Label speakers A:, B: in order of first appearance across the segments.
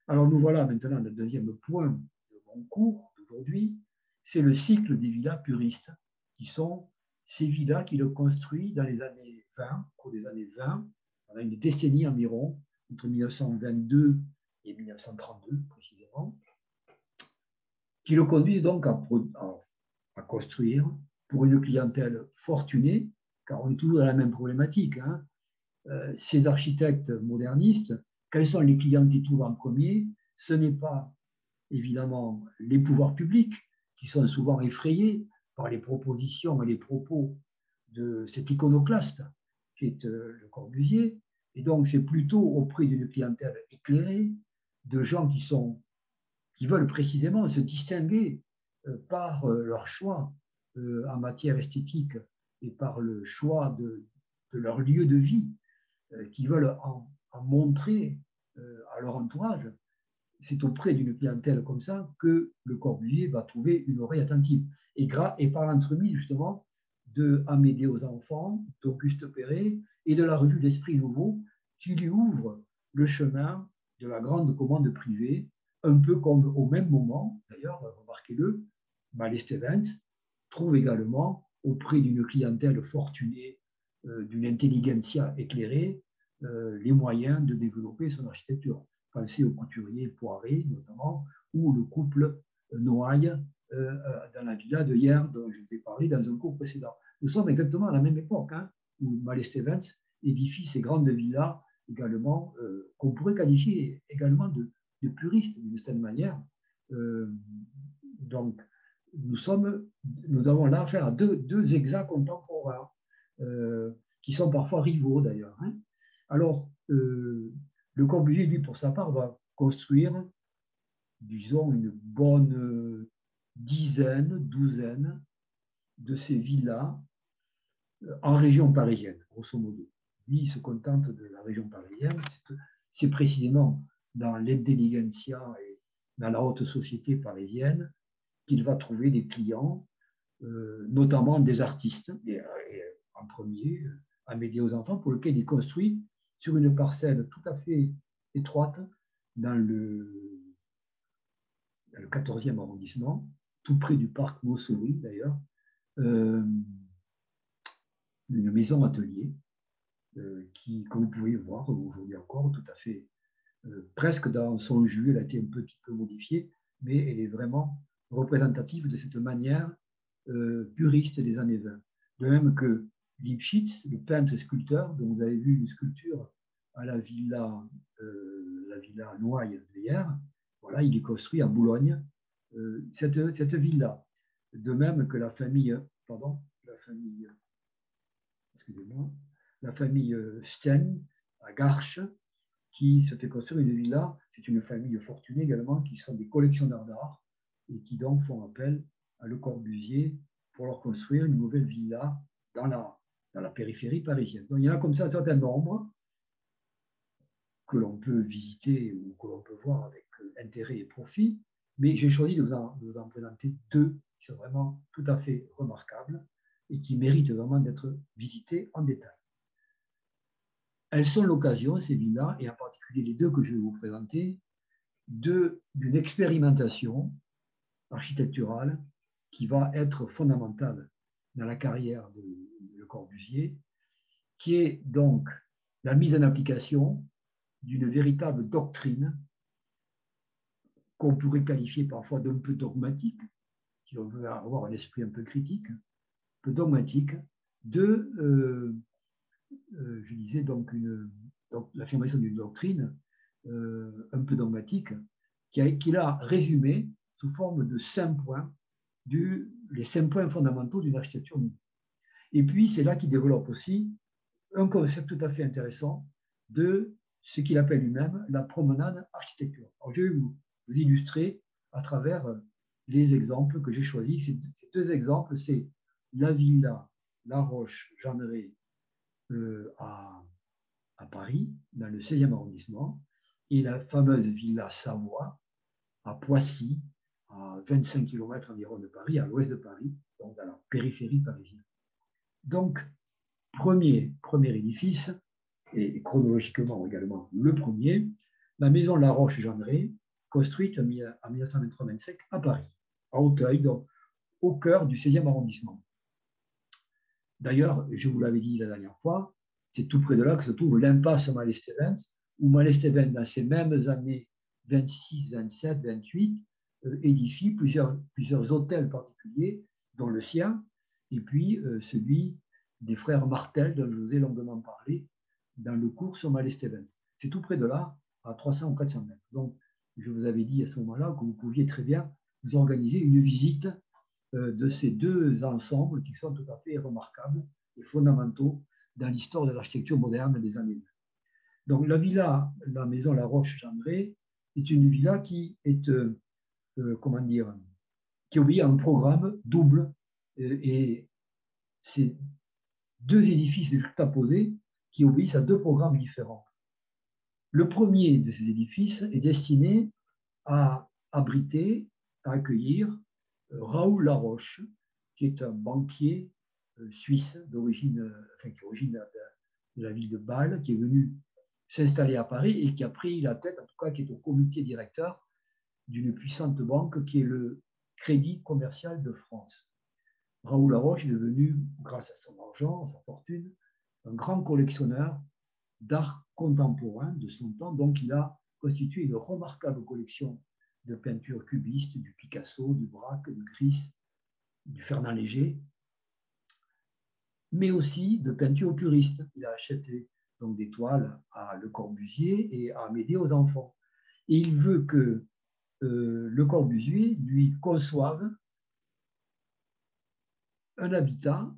A: Alors nous voilà maintenant le deuxième point de mon cours d'aujourd'hui, c'est le cycle des villas puristes, qui sont ces villas qu'il a construites dans les années 20, au cours des années 20, pendant une décennie environ, entre 1922 et 1932 précisément, qui le conduisent donc à construire pour une clientèle fortunée, car on est toujours dans la même problématique. Hein. Ces architectes modernistes, quels sont les clients qui trouvent en premier? Ce n'est pas évidemment les pouvoirs publics, qui sont souvent effrayés par les propositions et les propos de cet iconoclaste qui est Le Corbusier. Et donc, c'est plutôt auprès d'une clientèle éclairée, de gens qui veulent précisément se distinguer par leur choix en matière esthétique et par le choix de leur lieu de vie, qui veulent en montrer à leur entourage. C'est auprès d'une clientèle comme ça que Le Corbusier va trouver une oreille attentive. Et par l'entremise, justement, de Amédée aux enfants, d'Auguste Perret et de la revue L'Esprit Nouveau, qui lui ouvre le chemin de la grande commande privée, un peu comme au même moment, d'ailleurs, remarquez-le, Mallet Stevens trouve également auprès d'une clientèle fortunée, d'une intelligentsia éclairée, les moyens de développer son architecture. Pensez au couturier Poiré, notamment, ou le couple Noailles dans la villa de hier, dont je vous ai parlé dans un cours précédent. Nous sommes exactement à la même époque, hein, où Mallet Stevens édifie ces grandes villas également, qu'on pourrait qualifier également de puristes, d'une certaine manière. Donc, nous avons là affaire à deux exacts contemporains, qui sont parfois rivaux d'ailleurs. Hein. Alors, Le Corbusier, lui, pour sa part, va construire, disons, une bonne douzaine de ces villas en région parisienne, grosso modo. Lui, il se contente de la région parisienne. C'est précisément dans l'intelligentsia et dans la haute société parisienne qu'il va trouver des clients, notamment des artistes, et en premier, Amédée aux enfants, pour lequel il construit sur une parcelle tout à fait étroite dans le 14e arrondissement, tout près du parc Montsouris d'ailleurs, une maison atelier qui, comme vous pouvez voir aujourd'hui encore, tout à fait presque dans son jus, elle a été un petit peu modifiée, mais elle est vraiment représentative de cette manière puriste des années 20. De même que Lipschitz, le peintre et sculpteur, dont vous avez vu une sculpture à la villa Noailles d'hier, voilà, il est construit à Boulogne, cette villa. De même que excusez-moi, la famille Sten à Garches, qui se fait construire une villa. C'est une famille fortunée également, qui sont des collectionneurs d'art et qui donc font appel à Le Corbusier pour leur construire une nouvelle villa dans la périphérie parisienne. Donc, il y en a comme ça un certain nombre que l'on peut visiter ou que l'on peut voir avec intérêt et profit, mais j'ai choisi de vous en présenter deux qui sont vraiment tout à fait remarquables et qui méritent vraiment d'être visités en détail. Elles sont l'occasion, ces villas, et en particulier les deux que je vais vous présenter, d'une expérimentation architecturale qui va être fondamentale dans la carrière de Le Corbusier, qui est donc la mise en application d'une véritable doctrine qu'on pourrait qualifier parfois d'un peu dogmatique, si on veut avoir un esprit un peu critique, un peu dogmatique, je disais donc l'affirmation d'une doctrine un peu dogmatique, qu'il a résumé sous forme de 5 points, les 5 points fondamentaux d'une architecture numérique. Et puis, c'est là qu'il développe aussi un concept tout à fait intéressant de ce qu'il appelle lui-même la promenade architecturale. Alors, je vais vous illustrer à travers les exemples que j'ai choisis. Ces deux exemples, c'est la villa La Roche-Jeanneret à Paris, dans le 16e arrondissement, et la fameuse villa Savoie à Poissy, à 25 km environ de Paris, à l'ouest de Paris, donc dans la périphérie parisienne. Donc, premier édifice, et chronologiquement également le premier, la maison La Roche-Jeanneret, construite en 1923-25 à Paris, à Auteuil, donc au cœur du 16e arrondissement. D'ailleurs, je vous l'avais dit la dernière fois, c'est tout près de là que se trouve l'impasse Mallet-Stevens, où Mallet-Stevens, dans ces mêmes années 26, 27, 28, édifie plusieurs hôtels particuliers, dont le sien, et puis celui des frères Martel, dont je vous ai longuement parlé, dans le cours sur Mallet-Stevens. C'est tout près de là, à 300 ou 400 mètres. Donc, je vous avais dit à ce moment-là que vous pouviez très bien vous organiser une visite de ces deux ensembles qui sont tout à fait remarquables et fondamentaux dans l'histoire de l'architecture moderne des années 20. Donc la villa, la maison La Roche-Jeanneret, est une villa qui est, comment dire, qui obéit à un programme double et c'est deux édifices juxtaposés qui obéissent à deux programmes différents. Le premier de ces édifices est destiné à abriter, à accueillir Raoul Laroche, qui est un banquier suisse d'origine, qui est originaire de la ville de Bâle, qui est venu s'installer à Paris et qui a pris la tête, en tout cas qui est au comité directeur d'une puissante banque qui est le Crédit Commercial de France. Raoul Laroche est devenu, grâce à son argent, à sa fortune, un grand collectionneur d'art contemporain de son temps. Donc il a constitué une remarquable collection de peintures cubistes, du Picasso, du Braque, du Gris, du Fernand Léger, mais aussi de peintures puristes. Il a acheté donc des toiles à Le Corbusier et à Amédée aux enfants. Et il veut que Le Corbusier lui conçoive un habitat,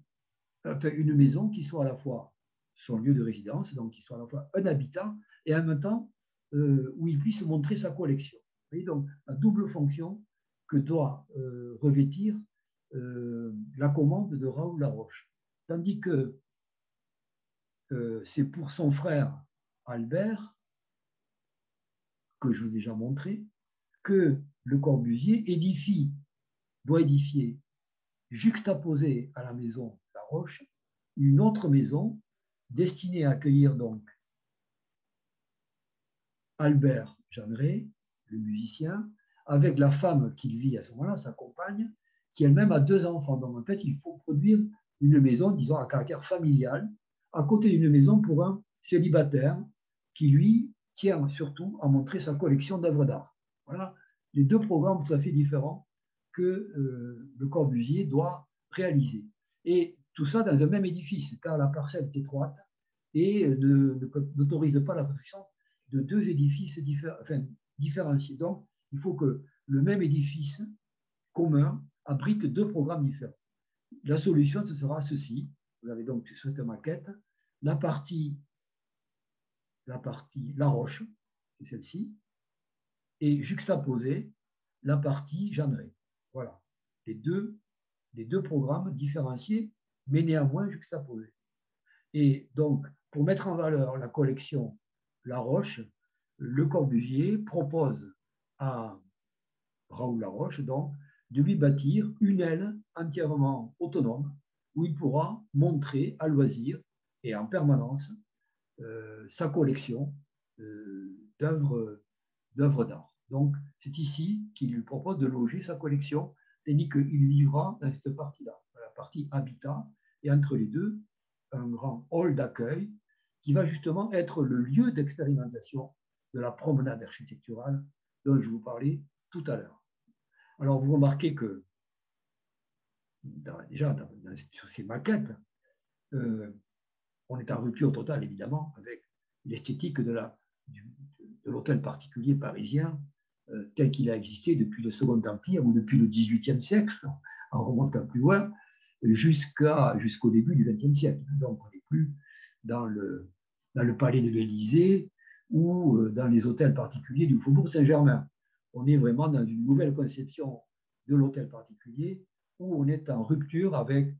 A: enfin une maison qui soit à la fois son lieu de résidence, donc qui soit à la fois un habitat et en même temps où il puisse montrer sa collection. Vous voyez, donc la double fonction que doit revêtir la commande de Raoul Laroche. Tandis que c'est pour son frère Albert, que je vous ai déjà montré, que Le Corbusier doit édifier, juxtaposée à la maison Laroche, une autre maison destinée à accueillir donc Albert Jeanneret, le musicien, avec la femme qu'il vit à ce moment-là, sa compagne, qui elle-même a 2 enfants. Donc en fait, il faut produire une maison, disons, à caractère familial, à côté d'une maison pour un célibataire qui, lui, tient surtout à montrer sa collection d'œuvres d'art. Voilà les deux programmes tout à fait différents que Le Corbusier doit réaliser. Et tout ça dans un même édifice, car la parcelle est étroite et n'autorise pas la construction de 2 édifices différenciés. Donc, il faut que le même édifice commun abrite 2 programmes différents. La solution, ce sera ceci. Vous avez donc cette maquette. La partie La Roche, c'est celle-ci, et juxtaposer la partie Jeanneret. Voilà. Les deux programmes différenciés, mais néanmoins juxtaposés. Et donc, pour mettre en valeur la collection La Roche, Le Corbusier propose à Raoul Laroche donc, de lui bâtir une aile entièrement autonome où il pourra montrer à loisir et en permanence sa collection d'œuvres d'art. Donc, c'est ici qu'il lui propose de loger sa collection, tandis qu'il vivra dans cette partie-là, la partie habitat, et entre les deux, un grand hall d'accueil qui va justement être le lieu d'expérimentation de la promenade architecturale dont je vous parlais tout à l'heure. Alors, vous remarquez que, sur ces maquettes, on est en rupture totale, évidemment, avec l'esthétique de l'hôtel particulier parisien tel qu'il a existé depuis le Second Empire ou depuis le XVIIIe siècle, en remontant plus loin, jusqu'au début du XXe siècle. Donc, on n'est plus dans le palais de l'Élysée ou dans les hôtels particuliers du Faubourg Saint-Germain. On est vraiment dans une nouvelle conception de l'hôtel particulier où on est en rupture avec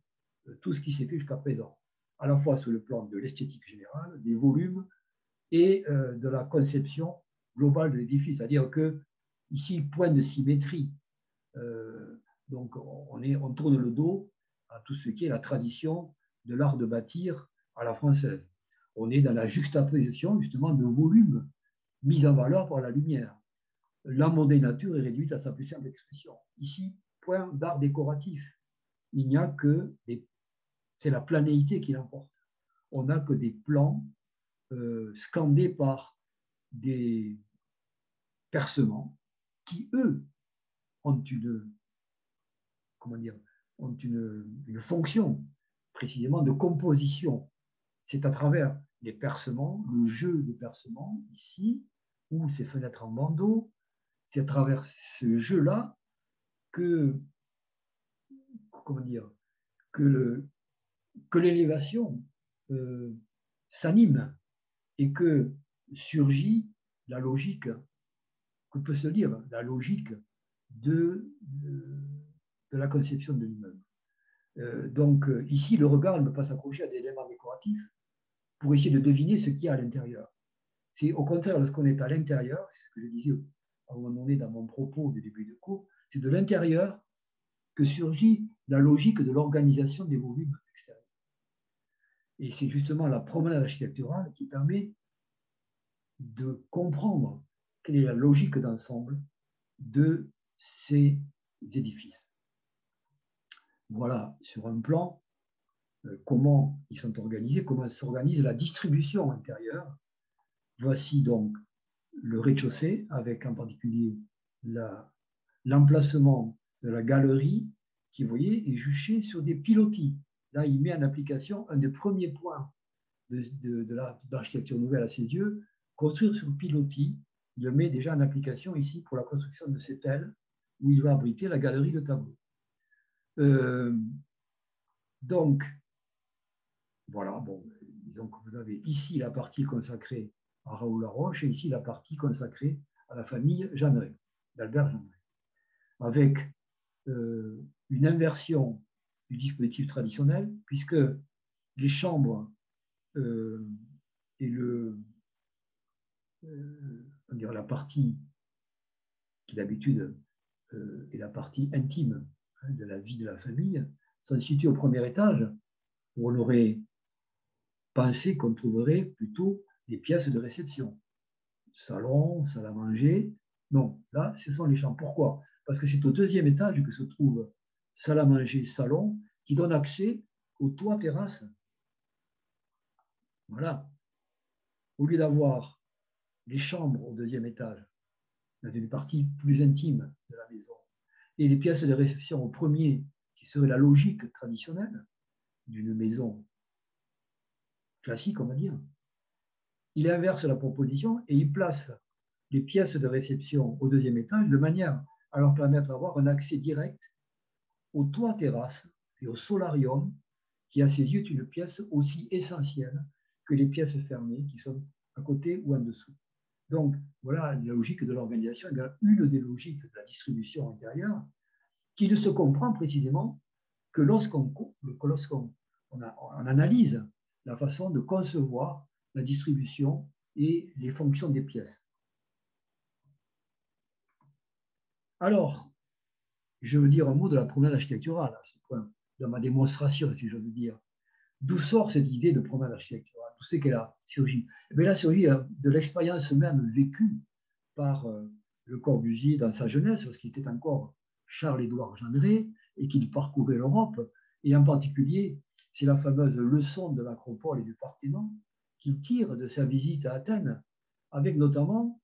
A: tout ce qui s'est fait jusqu'à présent, à la fois sur le plan de l'esthétique générale, des volumes et de la conception globale de l'édifice. C'est-à-dire que ici, point de symétrie. Donc, on tourne le dos à tout ce qui est la tradition de l'art de bâtir à la française. On est dans la juxtaposition, justement, de volumes mise en valeur par la lumière. La mondaine nature est réduite à sa plus simple expression. Ici, point d'art décoratif. Il n'y a que c'est la planéité qui l'emporte. On n'a que des plans scandés par des percements qui, eux, ont comment dire, ont une fonction précisément de composition. C'est à travers les percements, le jeu des percements ici, ou ces fenêtres en bandeau, c'est à travers ce jeu-là que, comment dire, que l'élévation s'anime et que surgit la logique, que peut se lire la logique de la conception de l'immeuble. Donc ici, le regard ne peut pas s'accrocher à des éléments décoratifs pour essayer de deviner ce qu'il y a à l'intérieur. C'est au contraire, lorsqu'on est à l'intérieur, c'est ce que je disais à un moment donné dans mon propos du début de cours, c'est de l'intérieur que surgit la logique de l'organisation des volumes extérieurs. Et c'est justement la promenade architecturale qui permet de comprendre quelle est la logique d'ensemble de ces édifices. Voilà, sur un plan, comment ils sont organisés, comment s'organise la distribution intérieure. Voici donc le rez-de-chaussée, avec en particulier l'emplacement de la galerie qui, vous voyez, est juché sur des pilotis. Là, il met en application un des premiers points de l'architecture nouvelle à ses yeux, construire sur pilotis. Il le met déjà en application ici pour la construction de cette aile où il va abriter la galerie de tableaux. Donc, voilà, bon, donc vous avez ici la partie consacrée à Raoul Laroche et ici la partie consacrée à la famille Jeanneret, d'Albert Jeanneret, avec une inversion du dispositif traditionnel, puisque les chambres et la partie qui d'habitude est la partie intime de la vie de la famille, sont situées au premier étage, où on aurait pensé qu'on trouverait plutôt des pièces de réception. Salon, salle à manger. Non, là, ce sont les chambres. Pourquoi? Parce que c'est au deuxième étage que se trouve salle à manger, salon, qui donne accès au toit terrasse. Voilà. Au lieu d'avoir les chambres au deuxième étage, dans une partie plus intime de la maison, et les pièces de réception au premier, qui serait la logique traditionnelle d'une maison classique, on va dire, il inverse la proposition et il place les pièces de réception au deuxième étage de manière à leur permettre d'avoir un accès direct au toit terrasse et au solarium, qui à ses yeux est une pièce aussi essentielle que les pièces fermées qui sont à côté ou en dessous. Donc, voilà la logique de l'organisation, une des logiques de la distribution intérieure, qui ne se comprend précisément que lorsqu'on analyse la façon de concevoir la distribution et les fonctions des pièces. Alors, je veux dire un mot de la promenade architecturale, à ce point, de ma démonstration, si j'ose dire. D'où sort cette idée de promenade architecturale? D'où c'est qu'elle a surgi? Elle a surgi de l'expérience même vécue par Le Corbusier dans sa jeunesse, parce qu'il était encore Charles-Édouard Jeanneret et qu'il parcourait l'Europe. Et en particulier, c'est la fameuse leçon de l'Acropole et du Parthénon qu'il tire de sa visite à Athènes, avec notamment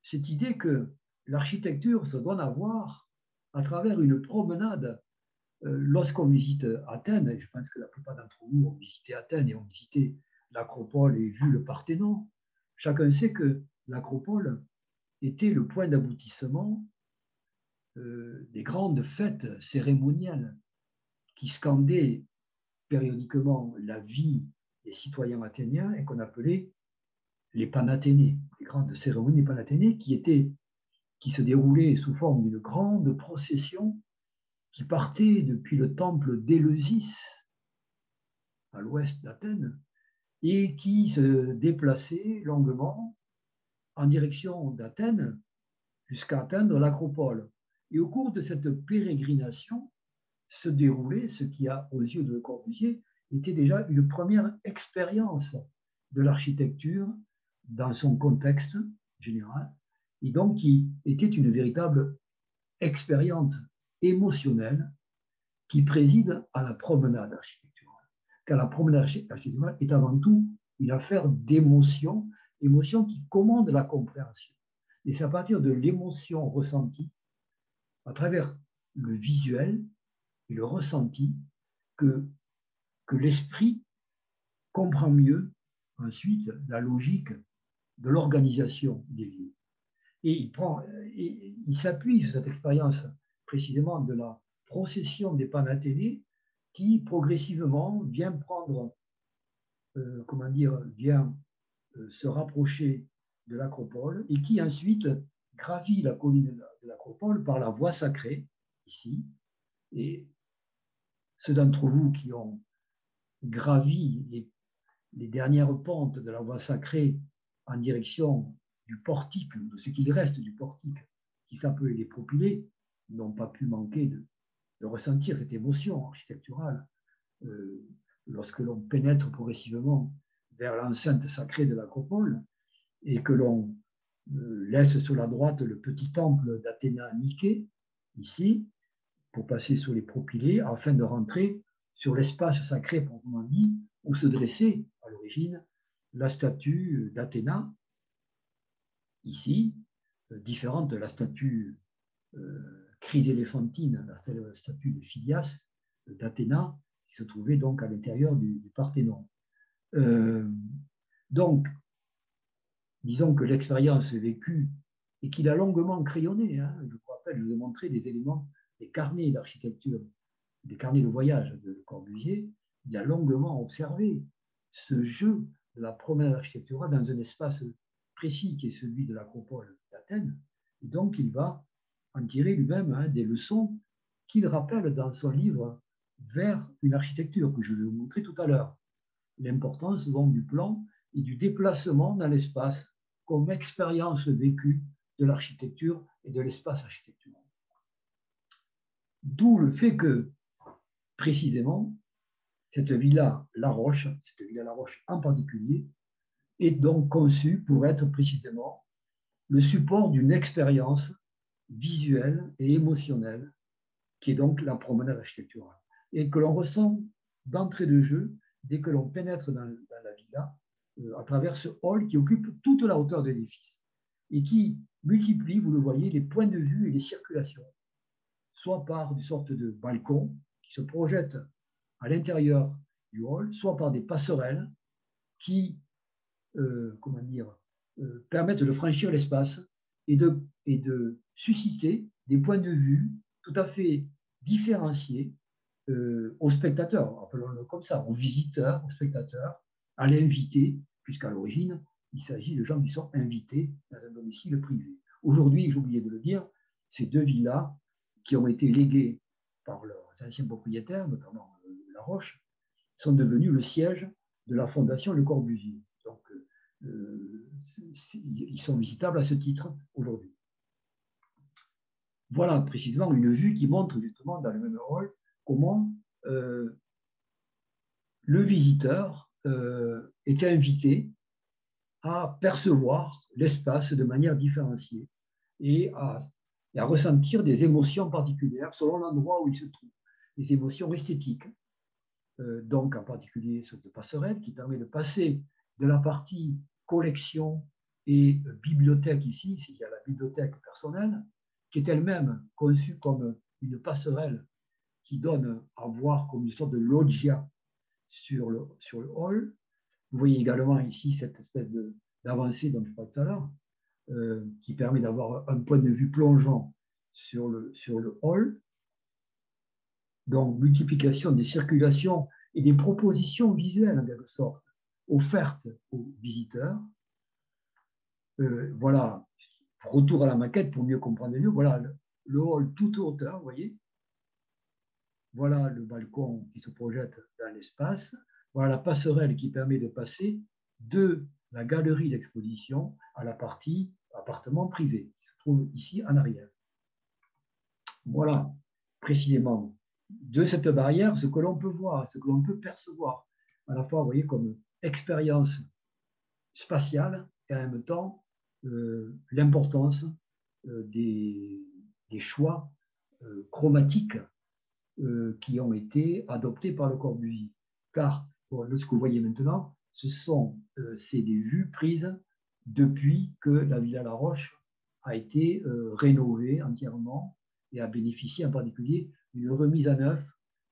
A: cette idée que l'architecture se donne à voir à travers une promenade. Lorsqu'on visite Athènes, et je pense que la plupart d'entre vous ont visité Athènes et ont visité l'Acropole et vu le Parthénon, chacun sait que l'Acropole était le point d'aboutissement des grandes fêtes cérémoniales qui scandaient périodiquement la vie des citoyens athéniens et qu'on appelait les Panathénées, les grandes cérémonies panathénées qui se déroulaient sous forme d'une grande procession qui partait depuis le temple d'Éleusis, à l'ouest d'Athènes, et qui se déplaçait longuement en direction d'Athènes jusqu'à atteindre l'Acropole. Et au cours de cette pérégrination se déroulait ce qui, aux yeux de Le Corbusier, était déjà une première expérience de l'architecture dans son contexte général, et donc qui était une véritable expérience émotionnelle qui préside à la promenade architecturale. Car la promenade architecturale est avant tout une affaire d'émotion, émotion qui commande la compréhension. Et c'est à partir de l'émotion ressentie, à travers le visuel et le ressenti, que l'esprit comprend mieux ensuite la logique de l'organisation des lieux. Et il s'appuie sur cette expérience précisément de la procession des Panathénées qui progressivement vient prendre, vient se rapprocher de l'acropole et qui ensuite gravit la colline de l'acropole par la voie sacrée, ici. Et ceux d'entre vous qui ont gravi les dernières pentes de la voie sacrée en direction du portique, de ce qu'il reste du portique, qui s'appelait les propylées, n'ont pas pu manquer de ressentir cette émotion architecturale lorsque l'on pénètre progressivement vers l'enceinte sacrée de l'acropole et que l'on laisse sur la droite le petit temple d'Athéna à Niké, ici, pour passer sous les propylées, afin de rentrer sur l'espace sacré, proprement dit, où se dressait à l'origine la statue d'Athéna, ici, différente de la statue chryséléphantine, la statue de Phidias d'Athéna, qui se trouvait donc à l'intérieur du Parthénon. Donc, disons que l'expérience vécue et qu'il a longuement crayonné, hein, je vous rappelle, je vous ai montré des éléments, des carnets d'architecture, des carnets de voyage de Corbusier, il a longuement observé ce jeu de la promenade architecturale dans un espace précis qui est celui de l'acropole d'Athènes. Et donc, il va en tirer lui-même des leçons qu'il rappelle dans son livre Vers une architecture, que je vais vous montrer tout à l'heure. L'importance donc du plan et du déplacement dans l'espace comme expérience vécue de l'architecture et de l'espace architectural. D'où le fait que, précisément, cette villa La Roche en particulier, est donc conçue pour être précisément le support d'une expérience visuelle et émotionnelle qui est donc la promenade architecturale et que l'on ressent d'entrée de jeu dès que l'on pénètre dans la villa à travers ce hall qui occupe toute la hauteur de l'édifice et qui multiplie, vous le voyez, les points de vue et les circulations, soit par une sorte de balcon qui se projette à l'intérieur du hall, soit par des passerelles qui permettent de franchir l'espace et de susciter des points de vue tout à fait différenciés aux spectateurs, appelons-le comme ça, aux visiteurs, aux spectateurs, à l'invité, puisqu'à l'origine, il s'agit de gens qui sont invités dans un domicile privé. Aujourd'hui, j'ai oublié de le dire, ces deux villas qui ont été léguées par leurs anciens propriétaires, notamment La Roche, sont devenues le siège de la Fondation Le Corbusier. Donc, ils sont visitables à ce titre aujourd'hui. Voilà précisément une vue qui montre justement dans le même hall comment le visiteur est invité à percevoir l'espace de manière différenciée et à ressentir des émotions particulières selon l'endroit où il se trouve, des émotions esthétiques. Donc en particulier cette passerelle qui permet de passer de la partie collection et bibliothèque ici, il y a la bibliothèque personnelle, qui est elle-même conçue comme une passerelle qui donne à voir comme une sorte de loggia sur le hall. Vous voyez également ici cette espèce d'avancée dont je parlais tout à l'heure, qui permet d'avoir un point de vue plongeant sur le hall. Donc, multiplication des circulations et des propositions visuelles, en quelque sorte, offertes aux visiteurs. Voilà, retour à la maquette pour mieux comprendre le lieu. Voilà le hall toute hauteur, vous voyez. Voilà le balcon qui se projette dans l'espace. Voilà la passerelle qui permet de passer de la galerie d'exposition à la partie appartement privé, qui se trouve ici en arrière. Voilà précisément de cette barrière ce que l'on peut voir, ce que l'on peut percevoir, à la fois, vous voyez, comme expérience spatiale et en même temps l'importance des choix chromatiques qui ont été adoptés par Le Corbusier. Car bon, ce que vous voyez maintenant, c'est des vues prises depuis que la Villa La Roche a été rénovée entièrement et a bénéficié en particulier d'une remise à neuf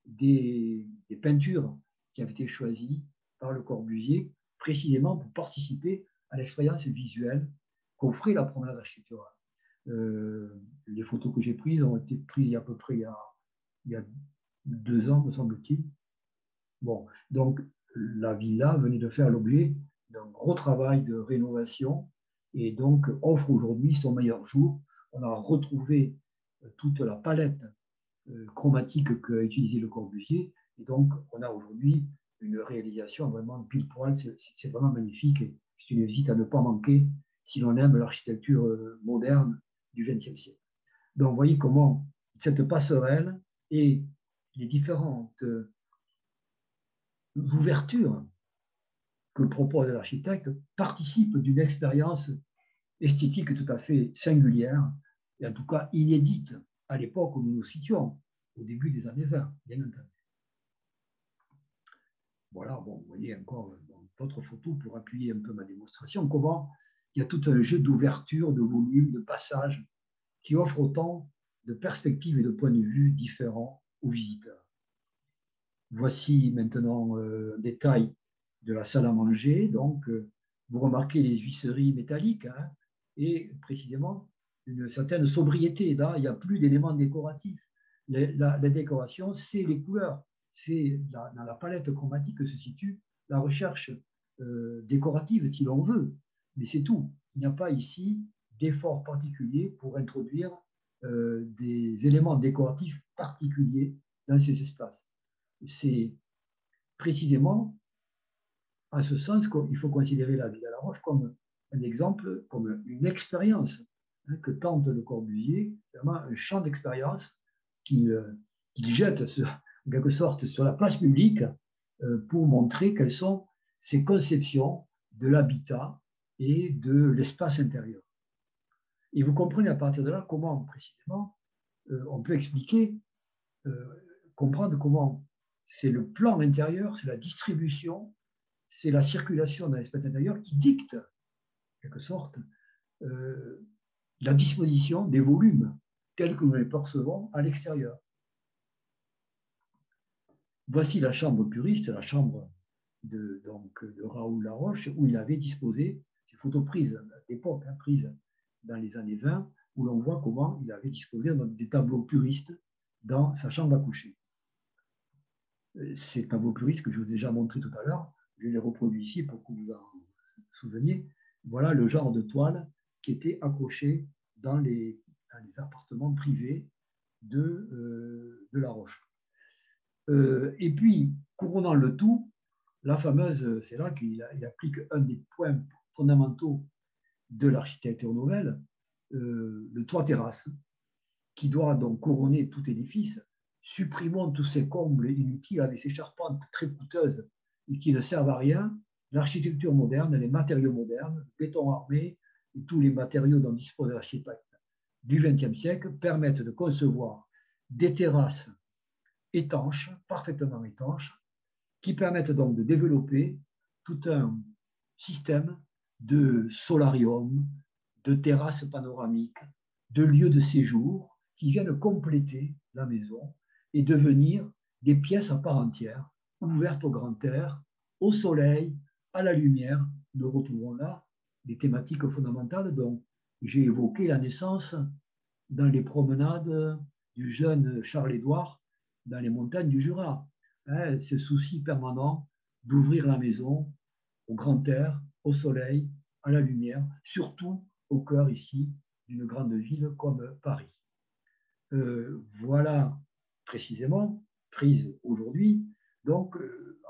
A: des peintures qui avaient été choisies par Le Corbusier précisément pour participer à l'expérience visuelle qu'offrait la promenade architecturale. Les photos que j'ai prises ont été prises à peu près il y a 2 ans, me semble-t-il. Bon, donc la villa venait de faire l'objet d'un gros travail de rénovation et donc offre aujourd'hui son meilleur jour. On a retrouvé toute la palette chromatique qu'a utilisé Le Corbusier et donc on a aujourd'hui une réalisation vraiment pile poil. C'est vraiment magnifique et c'est une visite à ne pas manquer si l'on aime l'architecture moderne du XXe siècle. Donc vous voyez comment cette passerelle et les différentes ouvertures que propose l'architecte participent d'une expérience esthétique tout à fait singulière et en tout cas inédite à l'époque où nous nous situons, au début des années 20, bien entendu. Voilà, bon, vous voyez encore d'autres photos pour appuyer un peu ma démonstration, comment il y a tout un jeu d'ouverture, de volume, de passage qui offre autant de perspectives et de points de vue différents aux visiteurs. Voici maintenant un détail de la salle à manger. Donc, vous remarquez les huisseries métalliques hein, et précisément une certaine sobriété. Là, il n'y a plus d'éléments décoratifs. La décoration, c'est les couleurs. C'est dans la palette chromatique que se situe la recherche décorative, si l'on veut. Mais c'est tout. Il n'y a pas ici d'effort particulier pour introduire des éléments décoratifs particuliers dans ces espaces. C'est précisément en ce sens qu'il faut considérer la Villa La Roche comme un exemple, comme une expérience hein, que tente Le Corbusier, vraiment un champ d'expérience qu'il jette en quelque sorte sur la place publique pour montrer quelles sont ses conceptions de l'habitat et de l'espace intérieur. Et vous comprenez à partir de là comment précisément on peut expliquer, comprendre comment c'est le plan intérieur, c'est la distribution, c'est la circulation dans l'espace intérieur qui dicte, en quelque sorte, la disposition des volumes tels que nous les percevons à l'extérieur. Voici la chambre puriste, la chambre de Raoul Laroche, où il avait disposé ces photos prises à l'époque, hein, prises dans les années 20, où l'on voit comment il avait disposé des tableaux puristes dans sa chambre à coucher. Ces tableaux puristes que je vous ai déjà montrés tout à l'heure, je les reproduis ici pour que vous en souveniez. Voilà le genre de toile qui était accrochée dans les appartements privés de La Roche. Et puis, couronnant le tout, la fameuse, c'est là qu'il applique un des points fondamentaux de l'architecture nouvelle, le toit terrasse, qui doit donc couronner tout édifice. Supprimons tous ces combles inutiles avec ces charpentes très coûteuses et qui ne servent à rien. L'architecture moderne, les matériaux modernes, le béton armé et tous les matériaux dont dispose l'architecte du XXe siècle permettent de concevoir des terrasses étanches, parfaitement étanches, qui permettent donc de développer tout un système de solarium, de terrasses panoramiques, de lieux de séjour qui viennent compléter la maison et devenir des pièces à part entière, ouvertes au grand air, au soleil, à la lumière. Nous retrouvons là les thématiques fondamentales dont j'ai évoqué la naissance dans les promenades du jeune Charles-Édouard dans les montagnes du Jura. Hein, ce souci permanent d'ouvrir la maison au grand air, au soleil, à la lumière, surtout au cœur ici d'une grande ville comme Paris. Voilà précisément, prise aujourd'hui, donc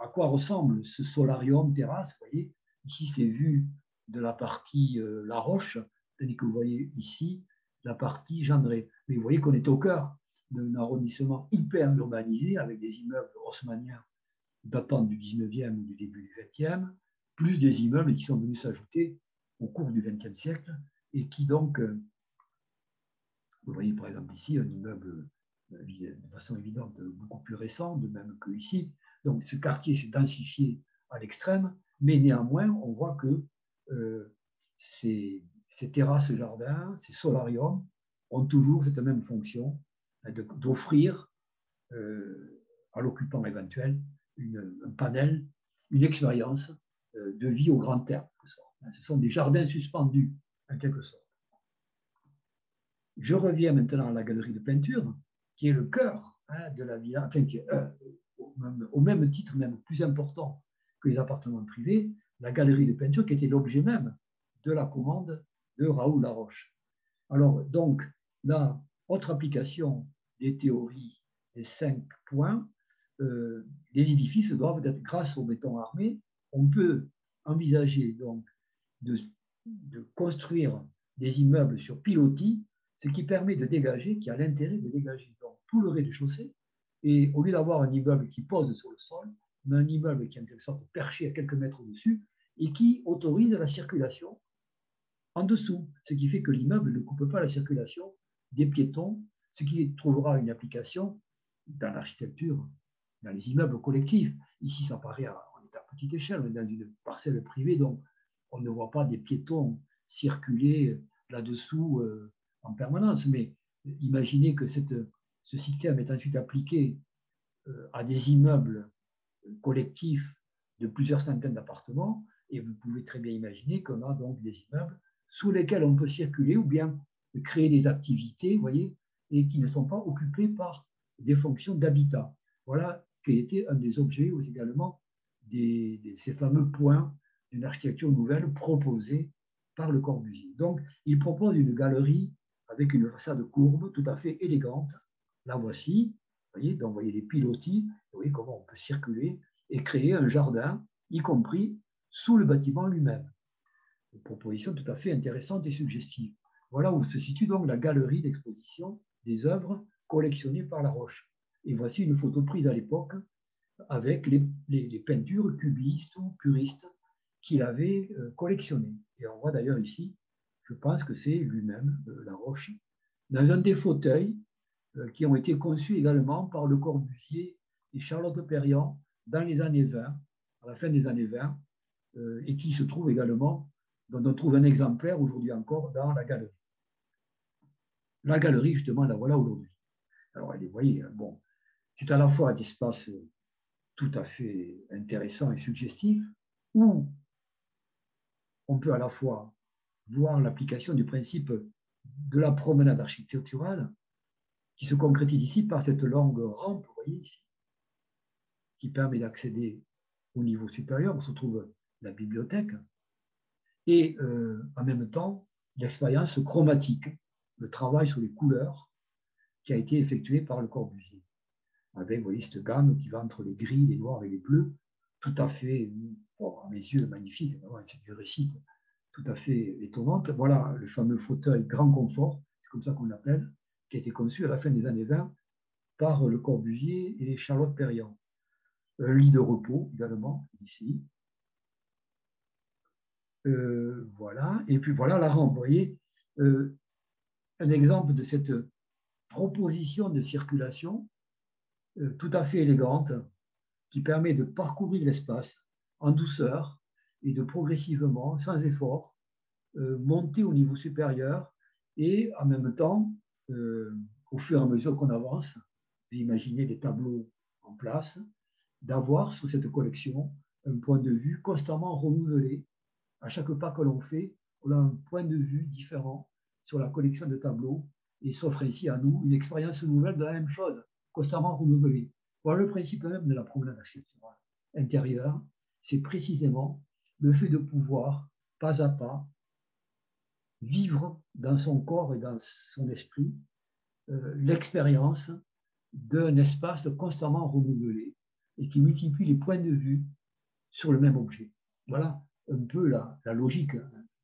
A: à quoi ressemble ce solarium terrasse. Vous voyez, ici c'est vu de la partie La Roche, tandis que vous voyez ici la partie Gendré. Mais vous voyez qu'on est au cœur d'un arrondissement hyper urbanisé avec des immeubles haussmanniens datant du 19e ou du début du 20e, plus des immeubles qui sont venus s'ajouter au cours du XXe siècle et qui donc, vous voyez par exemple ici un immeuble de façon évidente beaucoup plus récent, de même que ici. Donc ce quartier s'est densifié à l'extrême, mais néanmoins on voit que ces terrasses jardins, ces solariums ont toujours cette même fonction d'offrir à l'occupant éventuel un panel, une expérience de vie au grand air. Ce sont des jardins suspendus, en quelque sorte. Je reviens maintenant à la galerie de peinture, qui est le cœur de la villa, enfin, qui est, au même titre, même plus important que les appartements privés, la galerie de peinture qui était l'objet même de la commande de Raoul Laroche. Alors, donc, la autre application des théories des 5 points, les édifices doivent être, grâce au béton armé, on peut envisager donc de construire des immeubles sur pilotis, ce qui permet de dégager, qui a l'intérêt de dégager donc tout le rez-de-chaussée, et au lieu d'avoir un immeuble qui pose sur le sol, on a un immeuble qui est en quelque sorte perché à quelques mètres au-dessus et qui autorise la circulation en dessous, ce qui fait que l'immeuble ne coupe pas la circulation des piétons, ce qui trouvera une application dans l'architecture, dans les immeubles collectifs. Ici, ça paraît, on est à petite échelle, on est dans une parcelle privée, donc on ne voit pas des piétons circuler là-dessous en permanence. Mais imaginez que ce système est ensuite appliqué à des immeubles collectifs de plusieurs centaines d'appartements, et vous pouvez très bien imaginer qu'on a donc des immeubles sous lesquels on peut circuler ou bien créer des activités, vous voyez, et qui ne sont pas occupées par des fonctions d'habitat. Voilà quel était un des objets également ces fameux points d'une architecture nouvelle proposée par Le Corbusier. Donc, il propose une galerie avec une façade courbe tout à fait élégante. La voici, vous voyez, donc vous voyez les pilotis, vous voyez comment on peut circuler et créer un jardin, y compris sous le bâtiment lui-même. Une proposition tout à fait intéressante et suggestive. Voilà où se situe donc la galerie d'exposition des œuvres collectionnées par Laroche. Et voici une photo prise à l'époque avec les peintures cubistes ou puristes qu'il avait collectionnées. Et on voit d'ailleurs ici, je pense que c'est lui-même, Laroche, dans un des fauteuils qui ont été conçus également par Le Corbusier et Charlotte Perriand dans les années 20, à la fin des années 20, et qui se trouve également, dont on trouve un exemplaire aujourd'hui encore dans la galerie. La galerie, justement, la voilà aujourd'hui. Alors, vous voyez, bon, c'est à la fois un espace tout à fait intéressant et suggestif, où on peut à la fois voir l'application du principe de la promenade architecturale, qui se concrétise ici par cette longue rampe, vous voyez ici, qui permet d'accéder au niveau supérieur où se trouve la bibliothèque, et en même temps l'expérience chromatique, le travail sur les couleurs qui a été effectué par Le Corbusier, avec, vous voyez, cette gamme qui va entre les gris, les noirs et les bleus, tout à fait, à mes yeux, magnifique, c'est du récit tout à fait étonnante. Voilà le fameux fauteuil grand confort, c'est comme ça qu'on l'appelle, qui a été conçu à la fin des années 20 par Le Corbusier et Charlotte Perriand. Un lit de repos également, ici. Voilà, et puis voilà la rampe, vous voyez, un exemple de cette proposition de circulation tout à fait élégante qui permet de parcourir l'espace en douceur et de progressivement, sans effort, monter au niveau supérieur et en même temps, au fur et à mesure qu'on avance, vous imaginez les tableaux en place, d'avoir sur cette collection un point de vue constamment renouvelé. À chaque pas que l'on fait, on a un point de vue différent sur la collection de tableaux et s'offre ainsi à nous une expérience nouvelle de la même chose, constamment renouvelée. Voilà le principe même de la promenade architecturale intérieure, c'est précisément le fait de pouvoir, pas à pas, vivre dans son corps et dans son esprit l'expérience d'un espace constamment renouvelé et qui multiplie les points de vue sur le même objet. Voilà un peu la logique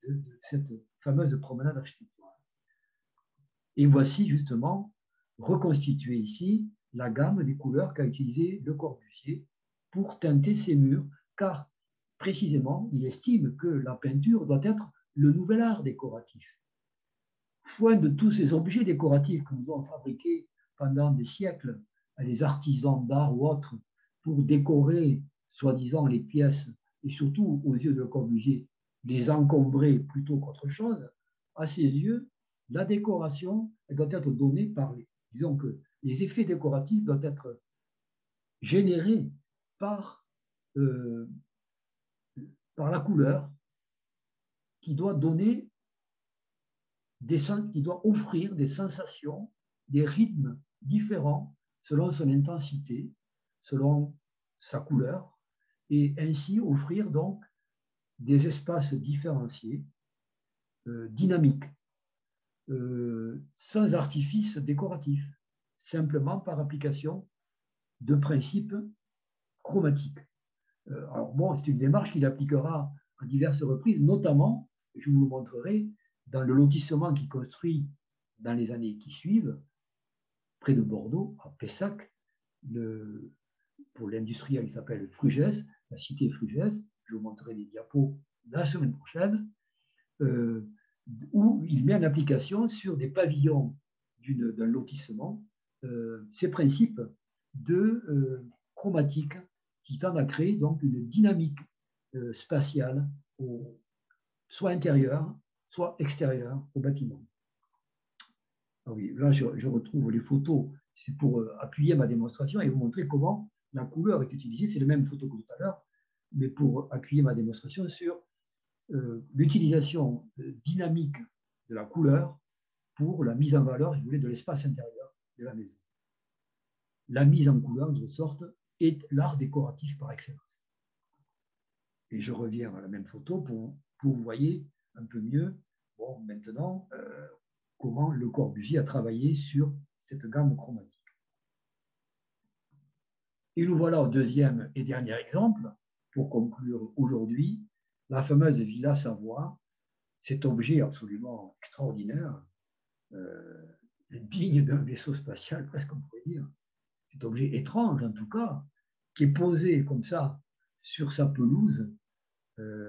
A: de cette fameuse promenade architecturale. Et voici justement reconstituée ici la gamme des couleurs qu'a utilisé Le Corbusier pour teinter ses murs, car précisément, il estime que la peinture doit être le nouvel art décoratif. Foin de tous ces objets décoratifs que nous avons fabriqués pendant des siècles, les artisans d'art ou autres, pour décorer, soi-disant, les pièces, et surtout, aux yeux de Le Corbusier, les encombrer plutôt qu'autre chose, à ses yeux, la décoration elle doit être donnée par disons que les effets décoratifs doivent être générés par, par la couleur qui doit donner qui doit offrir des sensations, des rythmes différents selon son intensité, selon sa couleur, et ainsi offrir donc des espaces différenciés, dynamiques, sans artifice décoratif, simplement par application de principes chromatiques. Alors bon, c'est une démarche qu'il appliquera à diverses reprises, notamment, je vous le montrerai, dans le lotissement qu'il construit dans les années qui suivent, près de Bordeaux, à Pessac, pour l'industriel qui s'appelle Frugès, la cité Frugès. Je vous montrerai des diapos la semaine prochaine, où il met en application sur des pavillons d'un lotissement ces principes de chromatique qui tendent à créer donc une dynamique spatiale, soit intérieure, soit extérieure au bâtiment. Ah oui, là, je retrouve les photos, c'est pour appuyer ma démonstration et vous montrer comment la couleur est utilisée. C'est la même photo que tout à l'heure, mais pour appuyer ma démonstration sur l'utilisation dynamique de la couleur pour la mise en valeur, si vous voulez, de l'espace intérieur de la maison. La mise en couleur, de sorte, est l'art décoratif par excellence. Et je reviens à la même photo pour vous voyez un peu mieux, bon, maintenant, comment Le Corbusier a travaillé sur cette gamme chromatique. Et nous voilà au deuxième et dernier exemple, pour conclure aujourd'hui, la fameuse Villa Savoie, cet objet absolument extraordinaire, digne d'un vaisseau spatial, presque on pourrait dire, cet objet étrange en tout cas, qui est posé comme ça sur sa pelouse,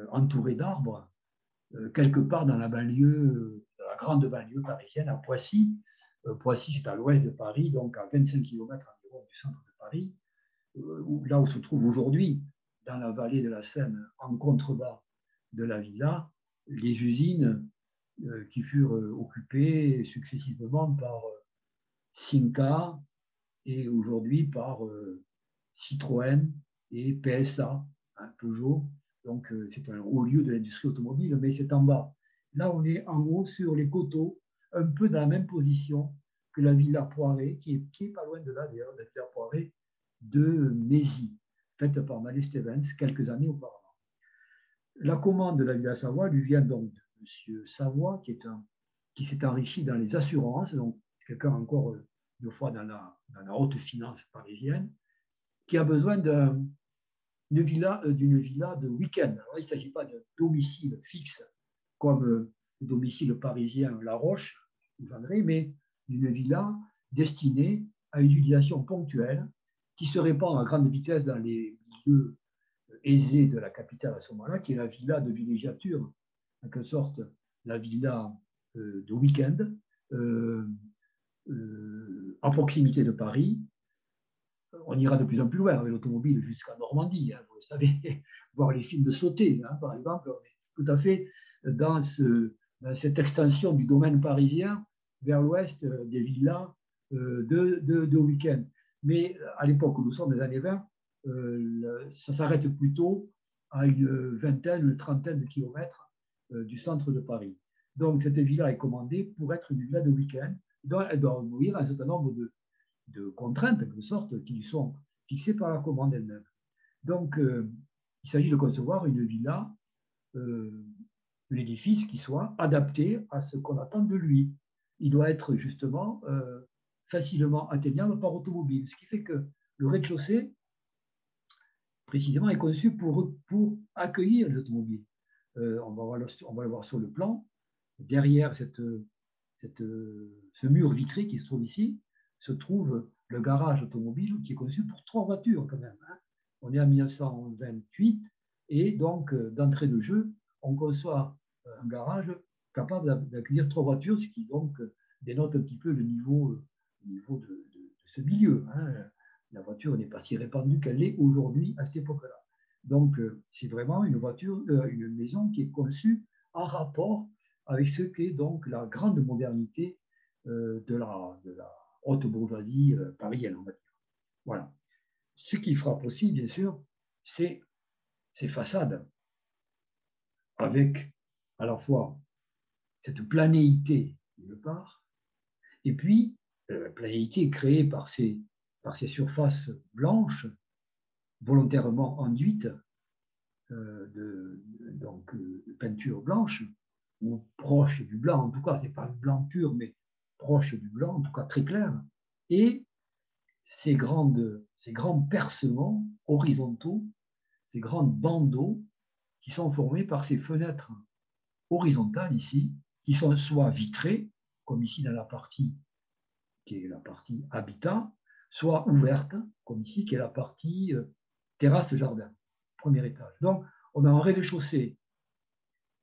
A: entouré d'arbres, quelque part dans la banlieue, dans la grande banlieue parisienne, à Poissy. Poissy, c'est à l'ouest de Paris, donc à 25 km environ du centre de Paris, là où se trouve aujourd'hui, dans la vallée de la Seine, en contrebas de la villa, les usines qui furent occupées successivement par Cinca et aujourd'hui par Citroën et PSA, hein, Peugeot. Donc, c'est un haut lieu de l'industrie automobile, mais c'est en bas. Là, on est en haut sur les coteaux, un peu dans la même position que la Villa Poiré, qui est pas loin de là, d'ailleurs, la Villa Poiré de Mézy, faite par Mallet Stevens quelques années auparavant. La commande de la Villa Savoie lui vient donc de M. Savoie, qui s'est enrichi dans les assurances, donc quelqu'un encore une fois dans la haute finance parisienne, qui a besoin d'une villa de week-end. Alors, il ne s'agit pas d'un domicile fixe comme le domicile parisien La Roche, mais d'une villa destinée à une utilisation ponctuelle qui se répand à grande vitesse dans les milieux aisés de la capitale à ce moment-là, qui est la villa de villégiature, en quelque sorte la villa de week-end, à proximité de Paris. On ira de plus en plus loin avec l'automobile jusqu'à Normandie, hein, vous le savez, voir les films de sauter, hein, par exemple. On est tout à fait dans cette extension du domaine parisien vers l'ouest des villas de week-end. Mais à l'époque où nous sommes, les années 20, ça s'arrête plutôt à une vingtaine, une trentaine de kilomètres du centre de Paris. Donc cette villa est commandée pour être une villa de week-end. Elle doit obéir à un certain nombre de contraintes, de sorte, qui lui sont fixées par la commande elle-même. Donc, il s'agit de concevoir une villa, un édifice qui soit adapté à ce qu'on attend de lui. Il doit être justement facilement atteignable par automobile, ce qui fait que le rez-de-chaussée, précisément, est conçu pour accueillir les automobiles. On va le voir sur le plan. Derrière ce mur vitré qui se trouve ici, se trouve le garage automobile qui est conçu pour 3 voitures quand même. Hein. On est en 1928 et donc, d'entrée de jeu, on conçoit un garage capable d'accueillir 3 voitures, ce qui donc dénote un petit peu le niveau de ce milieu. Hein. La voiture n'est pas si répandue qu'elle l'est aujourd'hui à cette époque-là. Donc, c'est vraiment une maison qui est conçue en rapport avec ce qu'est donc la grande modernité de la haute bourgeoisie parisienne, on va dire. Voilà. Ce qui frappe aussi, bien sûr, c'est ces façades, avec à la fois cette planéité d'une part, et puis planéité créée par ces surfaces blanches, volontairement enduites de peinture blanche, ou proche du blanc, en tout cas, ce n'est pas le blanc pur, mais proche du blanc, en tout cas très clair, et ces grands percements horizontaux, ces grandes bandeaux qui sont formés par ces fenêtres horizontales ici, qui sont soit vitrées, comme ici dans la partie qui est la partie habitat, soit ouvertes, comme ici, qui est la partie terrasse-jardin, premier étage. Donc, on a un rez-de-chaussée,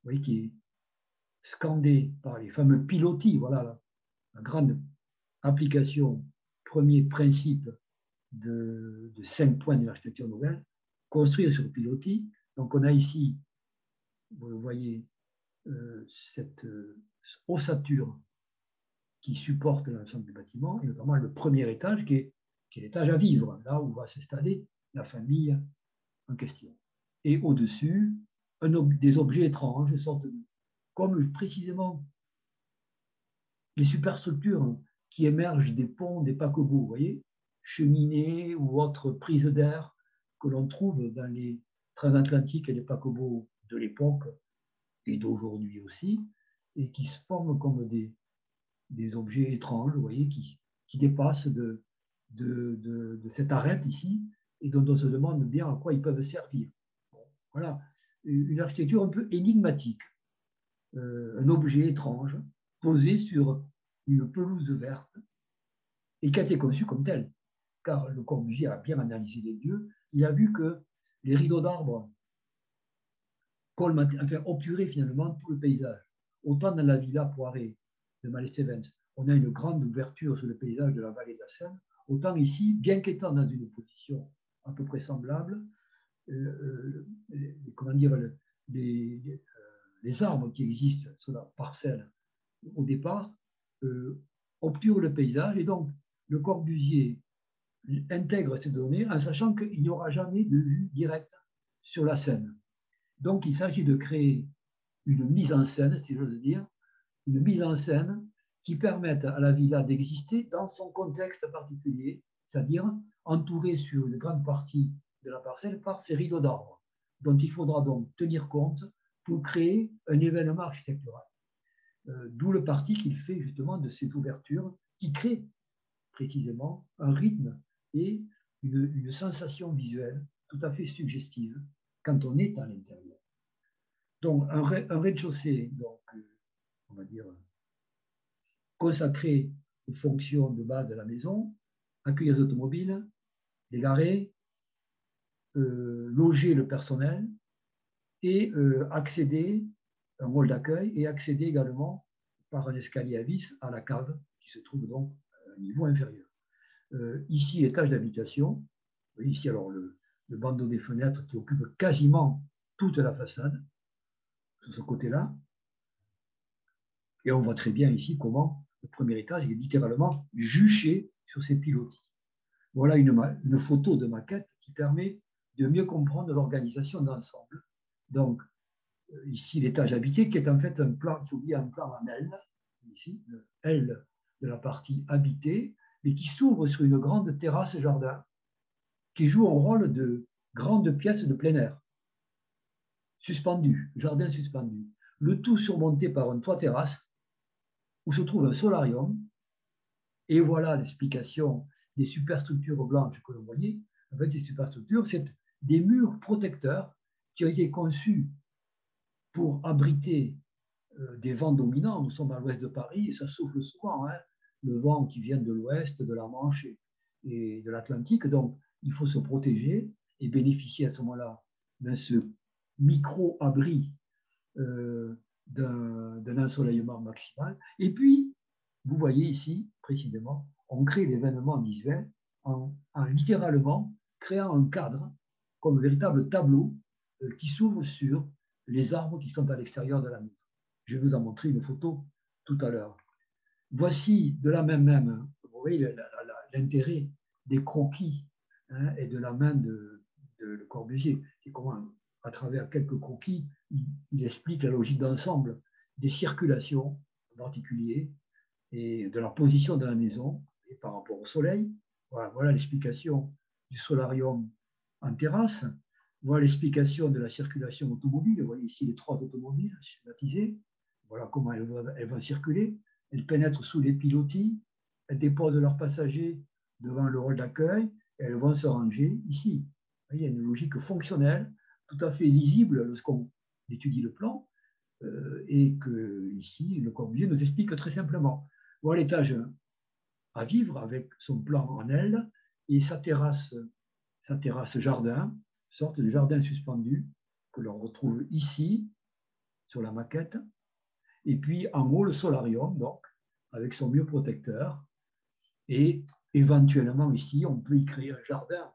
A: vous voyez, qui est scandé par les fameux pilotis, voilà la grande application, premier principe de 5 points de l'architecture nouvelle, construire sur le pilotis. Donc, on a ici, vous le voyez, cette ossature qui supporte l'ensemble du bâtiment, et notamment le premier étage qui est l'étage à vivre, là où va s'installer la famille en question. Et au-dessus, des objets étranges, comme précisément les superstructures qui émergent des ponts, des paquebots, vous voyez, cheminées ou autres prises d'air que l'on trouve dans les transatlantiques et les paquebots de l'époque et d'aujourd'hui aussi, et qui se forment comme des objets étranges, vous voyez, qui dépassent de cette arête ici, et dont on se demande bien à quoi ils peuvent servir. Bon, voilà, une architecture un peu énigmatique, un objet étrange posé sur une pelouse verte et qui a été conçu comme tel, car Le Corbusier a bien analysé les lieux, il a vu que les rideaux d'arbres obturaient finalement tout le paysage. Autant dans la villa Poiré de Malestevens, on a une grande ouverture sur le paysage de la vallée de la Seine, autant ici, bien qu'étant dans une position à peu près semblable, comment dire, les arbres qui existent sur la parcelle au départ obturent le paysage, et donc Le Corbusier intègre ces données en sachant qu'il n'y aura jamais de vue directe sur la Seine. Donc il s'agit de créer une mise en scène, si j'ose dire, une mise en scène qui permette à la villa d'exister dans son contexte particulier, c'est-à-dire entourée sur une grande partie de la parcelle par ces rideaux d'arbres, dont il faudra donc tenir compte pour créer un événement architectural. D'où le parti qu'il fait justement de cette ouverture qui crée précisément un rythme et une sensation visuelle tout à fait suggestive quand on est à l'intérieur. Donc un rez-de-chaussée, donc, on va dire, consacré aux fonctions de base de la maison, accueillir les automobiles, les garer, loger le personnel et accéder, un hall d'accueil, et accéder également par un escalier à vis à la cave qui se trouve donc à un niveau inférieur. Ici, l'étage d'habitation, ici alors le bandeau des fenêtres qui occupe quasiment toute la façade, sur ce côté-là, et on voit très bien ici comment le premier étage est littéralement juché sur ces pilotis. Voilà une photo de maquette qui permet de mieux comprendre l'organisation d'ensemble. Donc, ici, l'étage habité, qui est en fait un plan, qui oublie un plan en L, ici, le L de la partie habitée, mais qui s'ouvre sur une grande terrasse jardin, qui joue un rôle de grande pièce de plein air, suspendue, jardin suspendu. Le tout surmonté par un toit terrasse, où se trouve un solarium, et voilà l'explication des superstructures blanches que vous voyez. En fait, ces superstructures, c'est des murs protecteurs qui ont été conçus pour abriter des vents dominants. Nous sommes à l'ouest de Paris et ça souffle souvent, hein, le vent qui vient de l'ouest, de la Manche et de l'Atlantique. Donc, il faut se protéger et bénéficier à ce moment-là de ce micro-abri d'un ensoleillement maximal. Et puis, vous voyez ici, précisément, on crée l'événement visuel en littéralement créant un cadre comme un véritable tableau qui s'ouvre sur les arbres qui sont à l'extérieur de la maison. Je vais vous en montrer une photo tout à l'heure. Voici de la même, vous voyez l'intérêt des croquis et de la main de Le Corbusier. C'est comment, à travers quelques croquis, il explique la logique d'ensemble des circulations en particulier et de la position de la maison et par rapport au soleil. Voilà l'explication du solarium en terrasse. Voilà l'explication de la circulation automobile. Vous voyez ici les 3 automobiles schématisées. Voilà comment elles vont circuler. Elles pénètrent sous les pilotis, elles déposent leurs passagers devant le hall d'accueil et elles vont se ranger ici. Il y a une logique fonctionnelle tout à fait lisible lorsqu'on étudie le plan et que ici, Le Corbusier nous explique très simplement. Voilà l'étage à vivre avec son plan en aile et sa terrasse jardin, sorte de jardin suspendu que l'on retrouve ici sur la maquette. Et puis en haut, le solarium, donc, avec son mur protecteur. Et éventuellement ici, on peut y créer un jardin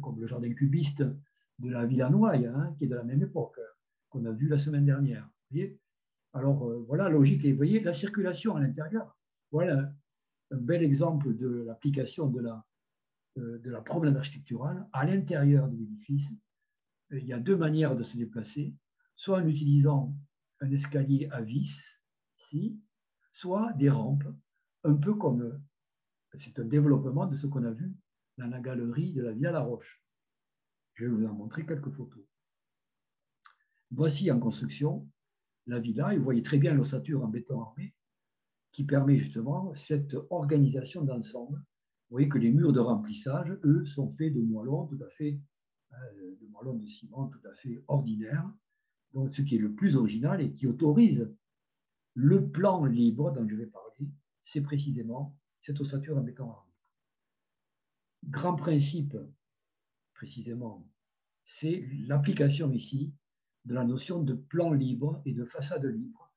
A: comme le jardin cubiste de la Villa Noailles, hein, qui est de la même époque, qu'on a vu la semaine dernière. Vous voyez. Alors voilà, logique. Et vous voyez, la circulation à l'intérieur, voilà un bel exemple de l'application de la promenade architecturale à l'intérieur de l'édifice. Il y a 2 manières de se déplacer, soit en utilisant un escalier à vis, ici, soit des rampes, un peu comme c'est un développement de ce qu'on a vu dans la galerie de la Villa La Roche. Je vais vous en montrer quelques photos. Voici en construction la villa, et vous voyez très bien l'ossature en béton armé qui permet justement cette organisation d'ensemble. Vous voyez que les murs de remplissage, eux, sont faits de moellons tout à fait, de moellons de ciment tout à fait ordinaires, donc ce qui est le plus original et qui autorise le plan libre dont je vais parler, c'est précisément cette ossature en béton armé. Grand principe, précisément, c'est l'application ici de la notion de plan libre et de façade libre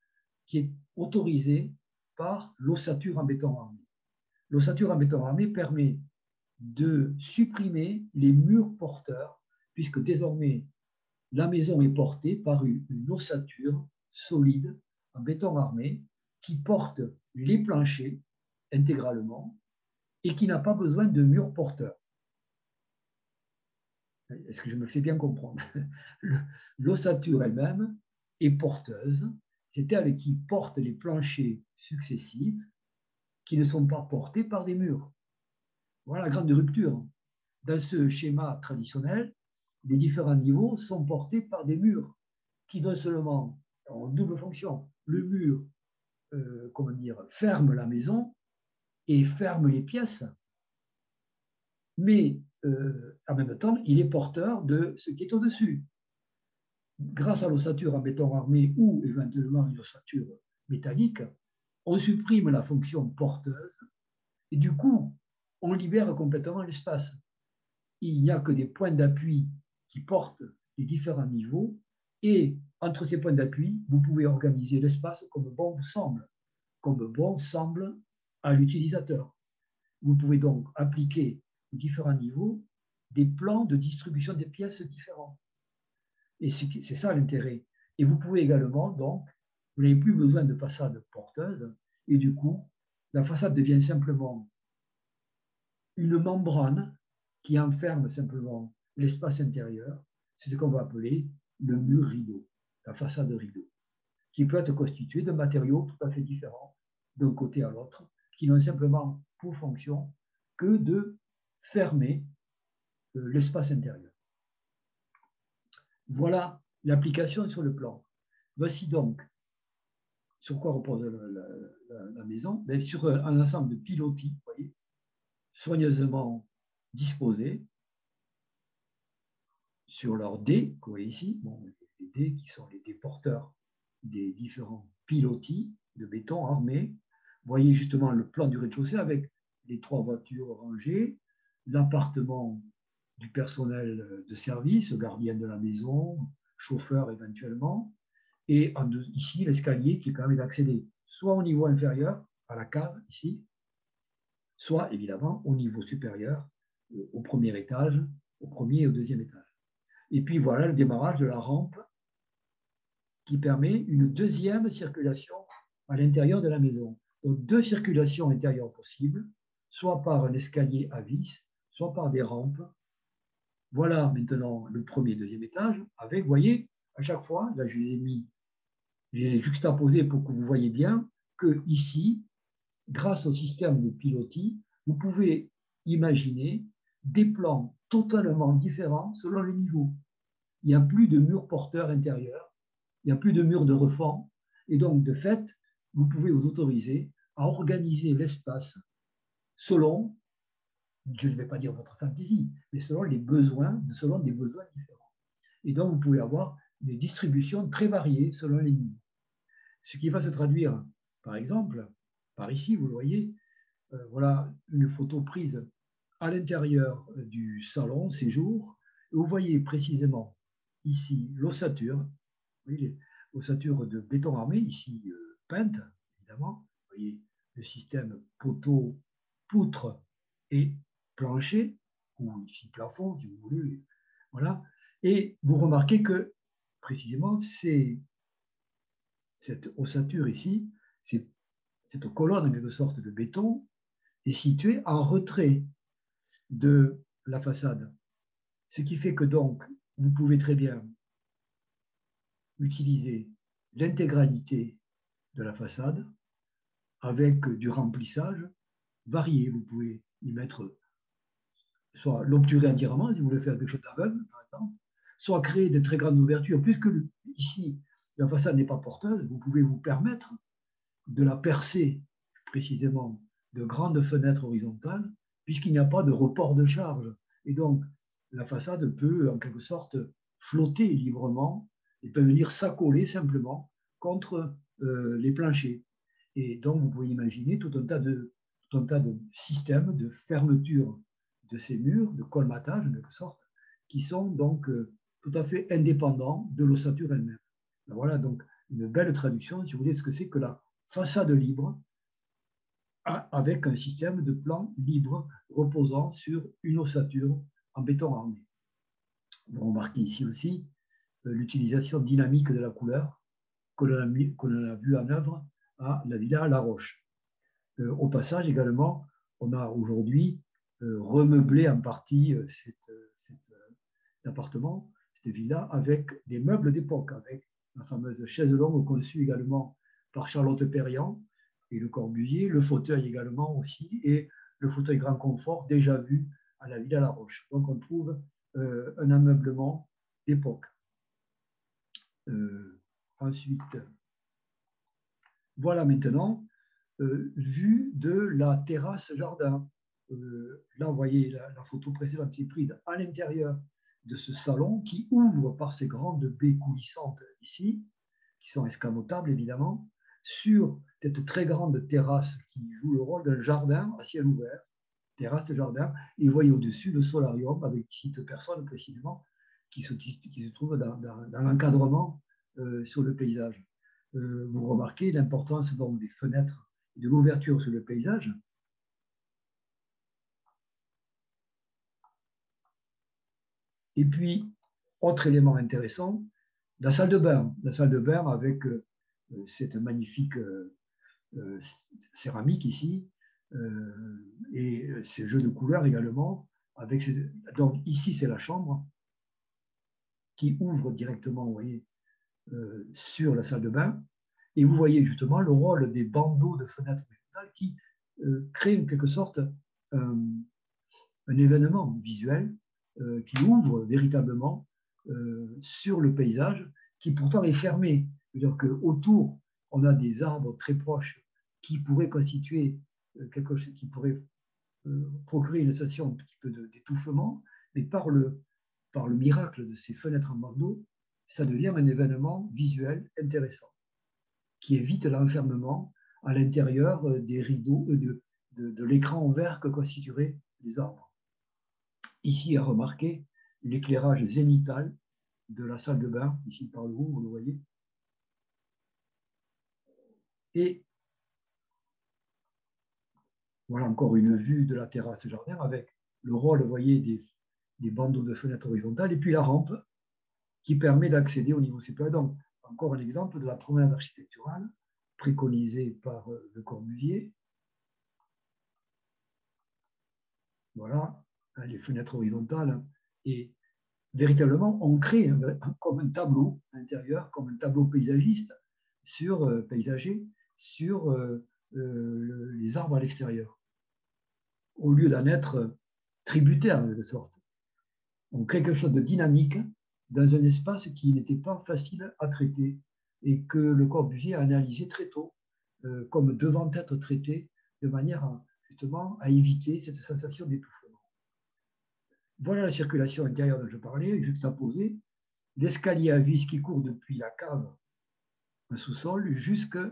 A: qui est autorisée par l'ossature en béton armé. L'ossature en béton armé permet de supprimer les murs porteurs, puisque désormais la maison est portée par une ossature solide en béton armé qui porte les planchers intégralement et qui n'a pas besoin de murs porteurs. Est-ce que je me fais bien comprendre? L'ossature elle-même est porteuse, c'est elle qui porte les planchers successifs qui ne sont pas portés par des murs. Voilà la grande rupture. Dans ce schéma traditionnel, les différents niveaux sont portés par des murs qui non seulement ont double fonction. Le mur, ferme la maison et ferme les pièces, mais en même temps, il est porteur de ce qui est au-dessus. Grâce à l'ossature en béton armé ou éventuellement une ossature métallique, on supprime la fonction porteuse et du coup, on libère complètement l'espace. Il n'y a que des points d'appui qui portent les différents niveaux et entre ces points d'appui, vous pouvez organiser l'espace comme bon vous semble à l'utilisateur. Vous pouvez donc appliquer aux différents niveaux des plans de distribution des pièces différents. Et c'est ça l'intérêt. Et vous pouvez également, donc, vous n'avez plus besoin de façade porteuse, et du coup, la façade devient simplement une membrane qui enferme simplement l'espace intérieur. C'est ce qu'on va appeler le mur rideau, la façade rideau, qui peut être constituée de matériaux tout à fait différents d'un côté à l'autre, qui n'ont simplement pour fonction que de fermer l'espace intérieur. Voilà l'application sur le plan. Voici donc sur quoi repose la maison, mais sur un ensemble de pilotis, vous voyez, soigneusement disposés sur leurs dés, que vous voyez ici, bon, les dés qui sont les dés porteurs des différents pilotis de béton armés. Vous voyez justement le plan du rez-de-chaussée avec les 3 voitures rangées, l'appartement du personnel de service, gardien de la maison, chauffeur éventuellement, Et ici, l'escalier qui permet d'accéder soit au niveau inférieur, à la cave, ici, soit évidemment au niveau supérieur, au premier étage, au premier et au deuxième étage. Et puis voilà le démarrage de la rampe qui permet une deuxième circulation à l'intérieur de la maison. Donc, deux circulations intérieures possibles, soit par un escalier à vis, soit par des rampes. Voilà maintenant le premier et deuxième étage avec, vous voyez, à chaque fois, là je les ai juxtaposés pour que vous voyez bien que ici, grâce au système de pilotis, vous pouvez imaginer des plans totalement différents selon les niveaux. Il n'y a plus de murs porteurs intérieurs, il n'y a plus de murs de refend, et donc de fait, vous pouvez vous autoriser à organiser l'espace selon, je ne vais pas dire votre fantaisie, mais selon des besoins différents. Et donc, vous pouvez avoir des distributions très variées selon les niveaux. Ce qui va se traduire, par exemple, par ici, vous le voyez, voilà une photo prise à l'intérieur du salon séjour. Vous voyez précisément ici l'ossature, l'ossature de béton armé, ici peinte, évidemment. Vous voyez le système poteau, poutre et plancher, ou ici plafond, si vous voulez. Voilà. Et vous remarquez que, précisément, cette ossature ici, cette colonne en quelque sorte de béton, est située en retrait de la façade. Ce qui fait que donc, vous pouvez très bien utiliser l'intégralité de la façade avec du remplissage varié. Vous pouvez y mettre soit l'obturer entièrement, si vous voulez faire quelque chose d'aveugle, par exemple, soit créer de très grandes ouvertures. Puisque ici, la façade n'est pas porteuse, vous pouvez vous permettre de la percer précisément de grandes fenêtres horizontales, puisqu'il n'y a pas de report de charge. Et donc, la façade peut, en quelque sorte, flotter librement et peut venir s'accoler simplement contre les planchers. Et donc, vous pouvez imaginer tout un tas de systèmes de fermeture de ces murs, de colmatage, en quelque sorte, qui sont donc tout à fait indépendants de l'ossature elle-même. Voilà donc une belle traduction, si vous voulez, ce que c'est que la façade libre avec un système de plan libre reposant sur une ossature en béton armé. Vous remarquez ici aussi l'utilisation dynamique de la couleur qu'on a vu en œuvre à la Villa La Roche. Au passage également, on a aujourd'hui remeublé en partie cet appartement, cette villa, avec des meubles d'époque, avec la fameuse chaise longue conçue également par Charlotte Perriand et Le Corbusier, le fauteuil également aussi, et le fauteuil grand confort déjà vu à la Villa La Roche. Donc on trouve un ameublement d'époque. Ensuite, voilà maintenant vue de la terrasse jardin. Là, vous voyez la photo précédente qui est prise à l'intérieur de ce salon qui ouvre par ces grandes baies coulissantes ici, qui sont escamotables évidemment, sur cette très grande terrasse qui joue le rôle d'un jardin à ciel ouvert, terrasse jardin, et vous voyez au-dessus le solarium avec ici deux personnes précisément qui se trouvent dans l'encadrement sur le paysage. Vous remarquez l'importance donc des fenêtres et de l'ouverture sur le paysage. Et puis, autre élément intéressant, la salle de bain. La salle de bain avec cette magnifique céramique ici et ces jeux de couleurs également. Donc ici, c'est la chambre qui ouvre directement, vous voyez, sur la salle de bain. Et vous voyez justement le rôle des bandeaux de fenêtres qui créent en quelque sorte un événement visuel qui ouvre véritablement sur le paysage, qui pourtant est fermé. C'est-à-dire qu'autour, on a des arbres très proches qui pourraient constituer quelque chose qui pourrait procurer une sensation un petit peu d'étouffement, mais par le miracle de ces fenêtres en bandeau, ça devient un événement visuel intéressant, qui évite l'enfermement à l'intérieur des rideaux, de l'écran en verre que constitueraient les arbres. Ici, à remarquer l'éclairage zénital de la salle de bain, ici par le haut, vous le voyez, Et voilà encore une vue de la terrasse jardin avec le rôle, vous voyez, des bandeaux de fenêtres horizontales et puis la rampe qui permet d'accéder au niveau supérieur. Donc, encore un exemple de la promenade architecturale préconisée par Le Corbusier. Voilà, les fenêtres horizontales. Et véritablement, on crée comme un tableau intérieur, comme un tableau paysagiste, paysager, sur les arbres à l'extérieur, au lieu d'en être tributaire, de sorte. On crée quelque chose de dynamique dans un espace qui n'était pas facile à traiter et que Le Corbusier a analysé très tôt comme devant être traité de manière justement à éviter cette sensation d'étouffement. Voilà la circulation intérieure dont je parlais, juxtaposée, l'escalier à vis qui court depuis la cave, un sous-sol, jusqu'au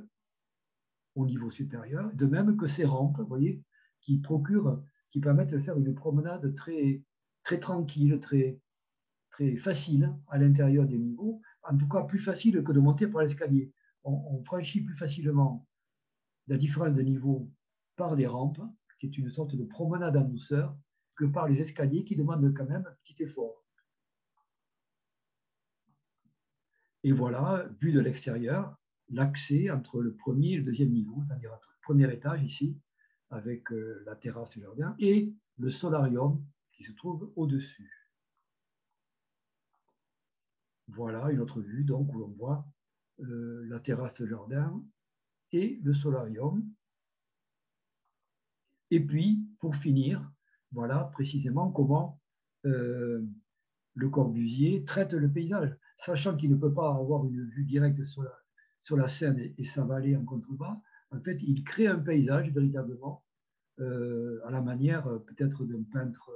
A: niveau supérieur, de même que ces rampes, vous voyez, qui permettent de faire une promenade très, très tranquille, très, très facile à l'intérieur des niveaux, en tout cas plus facile que de monter par l'escalier. On franchit plus facilement la différence de niveau par les rampes, qui est une sorte de promenade en douceur, que par les escaliers qui demandent quand même un petit effort. Et voilà, vu de l'extérieur, l'accès entre le premier et le deuxième niveau, c'est-à-dire entre le premier étage ici, avec la terrasse et le jardin, et le solarium qui se trouve au-dessus. Voilà une autre vue donc, où l'on voit la terrasse et le jardin et le solarium. Et puis, pour finir, voilà précisément comment Le Corbusier traite le paysage, sachant qu'il ne peut pas avoir une vue directe sur la Seine et sa vallée en contrebas. En fait, il crée un paysage véritablement à la manière peut-être d'un peintre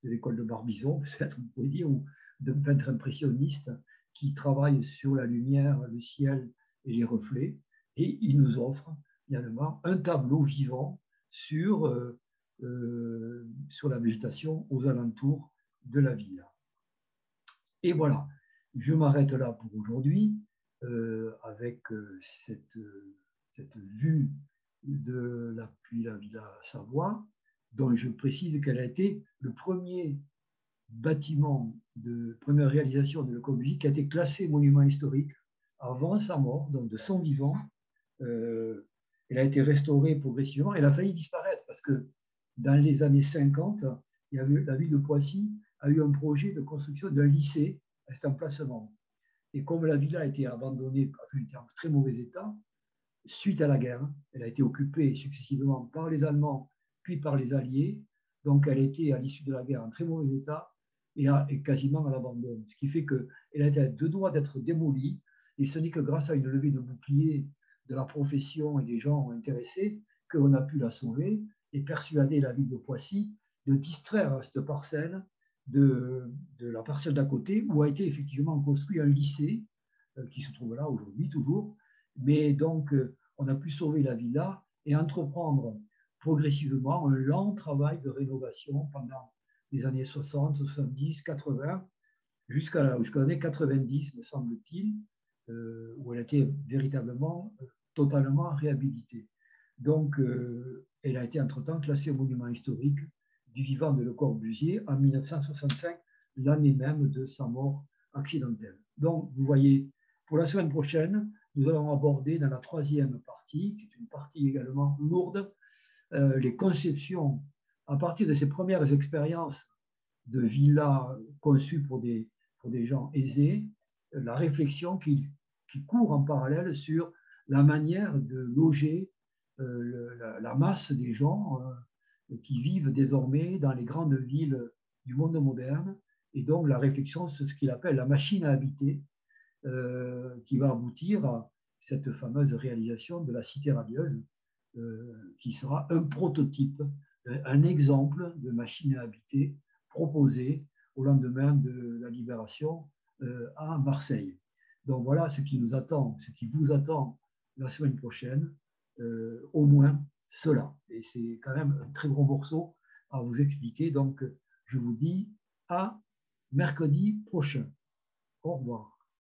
A: de l'école de Barbizon, peut-être on pourrait dire, ou d'un peintre impressionniste qui travaille sur la lumière, le ciel et les reflets. Et il nous offre finalement un tableau vivant sur la végétation aux alentours de la ville. Et voilà, je m'arrête là pour aujourd'hui avec cette vue de la Villa Savoie, dont je précise qu'elle a été le premier bâtiment de première réalisation de Le Corbusier qui a été classé monument historique avant sa mort, donc de son vivant. Elle a été restaurée progressivement. Elle a failli disparaître parce que dans les années 50, la ville de Poissy a eu un projet de construction d'un lycée à cet emplacement. Et comme la villa a été abandonnée, était en très mauvais état, suite à la guerre, elle a été occupée successivement par les Allemands puis par les Alliés. Donc elle était à l'issue de la guerre en très mauvais état et quasiment à l'abandon. Ce qui fait qu'elle a été à deux doigts d'être démolie. Et ce n'est que grâce à une levée de boucliers de la profession et des gens intéressés qu'on a pu la sauver et persuader la ville de Poissy de distraire cette parcelle de la parcelle d'à côté où a été effectivement construit un lycée qui se trouve là aujourd'hui toujours. Mais donc, on a pu sauver la villa et entreprendre progressivement un lent travail de rénovation pendant les années 60, 70, 80, jusqu'à l'année 90, me semble-t-il, où elle a été véritablement, totalement réhabilitée. Donc, elle a été entre-temps classée au monument historique du vivant de Le Corbusier en 1965, l'année même de sa mort accidentelle. Donc, vous voyez, pour la semaine prochaine, nous allons aborder dans la troisième partie, qui est une partie également lourde, les conceptions à partir de ces premières expériences de villas conçues pour des gens aisés, la réflexion qui court en parallèle sur la manière de loger la masse des gens qui vivent désormais dans les grandes villes du monde moderne, et donc la réflexion sur ce qu'il appelle la machine à habiter, qui va aboutir à cette fameuse réalisation de la Cité radieuse, qui sera un prototype, un exemple de machine à habiter proposée au lendemain de la libération à Marseille. Donc voilà ce qui nous attend, ce qui vous attend la semaine prochaine, au moins cela. Et c'est quand même un très gros morceau à vous expliquer. Donc je vous dis à mercredi prochain. Au revoir.